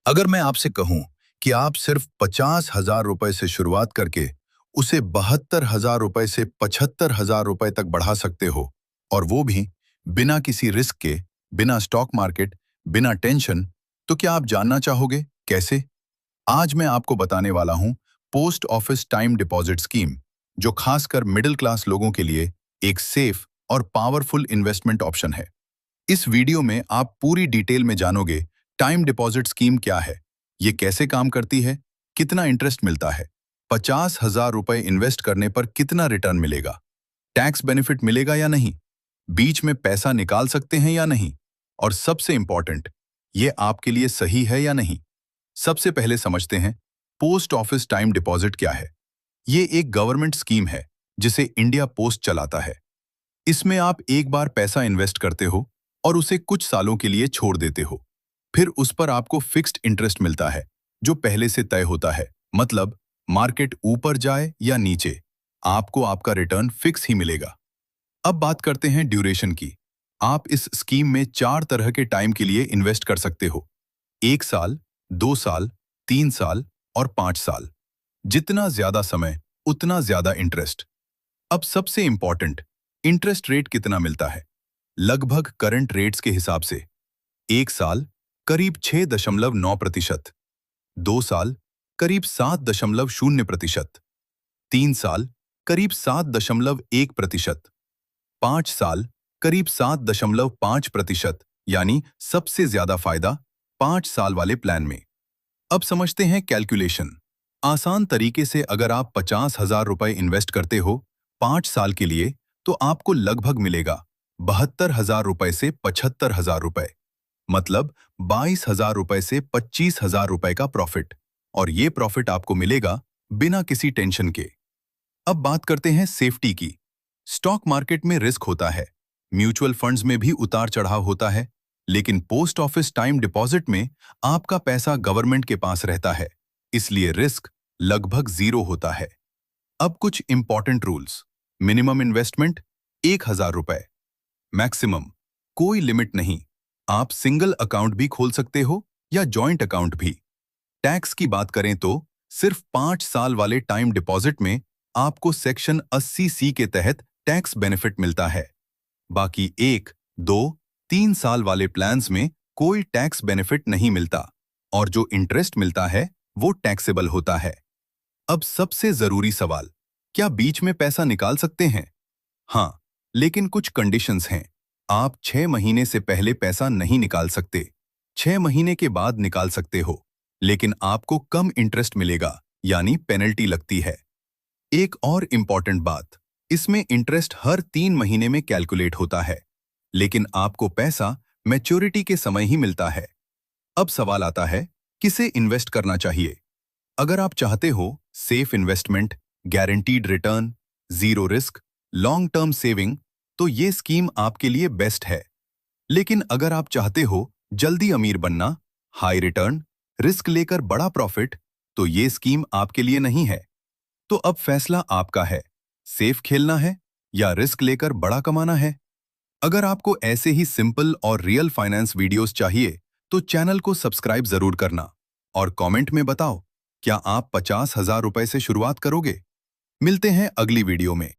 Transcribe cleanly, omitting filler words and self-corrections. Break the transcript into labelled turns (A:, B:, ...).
A: अगर मैं आपसे कहूं कि आप सिर्फ 50,000 रुपए से शुरुआत करके उसे 72,000 रुपए से 75,000 रुपए तक बढ़ा सकते हो, और वो भी बिना किसी रिस्क के, बिना स्टॉक मार्केट, बिना टेंशन, तो क्या आप जानना चाहोगे कैसे? आज मैं आपको बताने वाला हूं post office time deposit scheme, जो खासकर मिडिल क्लास लोगों के लिए एक सेफ और पावरफुल इन्वेस्टमेंट ऑप्शन है। इस वीडियो में आप पूरी डिटेल में जानोगे टाइम डिपॉजिट स्कीम क्या है, ये कैसे काम करती है, कितना इंटरेस्ट मिलता है, 50,000 रुपए इन्वेस्ट करने पर कितना रिटर्न मिलेगा, टैक्स बेनिफिट मिलेगा या नहीं, बीच में पैसा निकाल सकते हैं या नहीं, और सबसे इंपॉर्टेंट, ये आपके लिए सही है या नहीं। सबसे पहले समझते हैं पोस्ट ऑफिस टाइम डिपॉजिट क्या है। ये एक गवर्नमेंट स्कीम है जिसे इंडिया पोस्ट चलाता है। इसमें आप एक बार पैसा इन्वेस्ट करते हो और उसे कुछ सालों के लिए छोड़ देते हो। फिर उस पर आपको फिक्स्ड इंटरेस्ट मिलता है, जो पहले से तय होता है। मतलब मार्केट ऊपर जाए या नीचे, आपको आपका रिटर्न फिक्स ही मिलेगा। अब बात करते हैं ड्यूरेशन की। आप इस स्कीम में 4 तरह के टाइम के लिए इन्वेस्ट कर सकते हो। 1 साल, 2 साल, 3 साल और 5 साल। जितना ज्यादा समय, उतना ज्यादा इंटरेस्ट। अब सबसे इंपॉर्टेंट, इंटरेस्ट रेट कितना मिलता है? लगभग करंट रेट्स के हिसाब से 1 साल करीब 6.9%, 2 साल करीब 7.0%, 3 साल करीब 7.1%, 5 साल करीब 7.5%, यानी सबसे ज्यादा फायदा 5 साल वाले प्लान में। अब समझते हैं कैलकुलेशन। आसान तरीके से अगर आप 50,000 रुपए इन्वेस्ट करते हो 5 साल के लिए, तो आपको लगभग मिलेगा 72,000 रुपए से 75,000 रुपए। मतलब 22,000 रुपए से 25,000 रुपए का प्रॉफिट। और ये प्रॉफिट आपको मिलेगा बिना किसी टेंशन के। अब बात करते हैं सेफ्टी की। स्टॉक मार्केट में रिस्क होता है, म्यूचुअल फंड्स में भी उतार चढ़ाव होता है, लेकिन पोस्ट ऑफिस टाइम डिपॉजिट में आपका पैसा गवर्नमेंट के पास रहता है, इसलिए रिस्क लगभग जीरो होता है। अब कुछ इंपॉर्टेंट रूल्स। मिनिमम इन्वेस्टमेंट 1,000 रुपए। मैक्सिमम कोई लिमिट नहीं। आप सिंगल अकाउंट भी खोल सकते हो या जॉइंट अकाउंट भी। टैक्स की बात करें तो सिर्फ 5 साल वाले टाइम डिपॉजिट में आपको सेक्शन 80C के तहत टैक्स बेनिफिट मिलता है। बाकी 1, 2, 3 साल वाले प्लान्स में कोई टैक्स बेनिफिट नहीं मिलता, और जो इंटरेस्ट मिलता है वो टैक्सेबल होता है। अब सबसे जरूरी सवाल, क्या बीच में पैसा निकाल सकते हैं? हाँ, लेकिन कुछ कंडीशंस हैं। आप 6 महीने से पहले पैसा नहीं निकाल सकते। 6 महीने के बाद निकाल सकते हो, लेकिन आपको कम इंटरेस्ट मिलेगा, यानी पेनल्टी लगती है। एक और इम्पॉर्टेंट बात, इसमें इंटरेस्ट हर 3 महीने में कैलकुलेट होता है, लेकिन आपको पैसा मैच्योरिटी के समय ही मिलता है। अब सवाल आता है, किसे इन्वेस्ट करना चाहिए? अगर आप चाहते हो safe investment, guaranteed return, zero risk, long term saving, तो ये स्कीम आपके लिए बेस्ट है। लेकिन अगर आप चाहते हो जल्दी अमीर बनना, हाई रिटर्न, रिस्क लेकर बड़ा प्रॉफिट, तो ये स्कीम आपके लिए नहीं है। तो अब फैसला आपका है, सेफ खेलना है या रिस्क लेकर बड़ा कमाना है। अगर आपको ऐसे ही सिंपल और रियल फाइनेंस वीडियोस चाहिए, तो चैनल को सब्सक्राइब जरूर करना और कमेंट में बताओ, क्या आप 50,000 रुपए से शुरुआत करोगे? मिलते हैं अगली वीडियो में।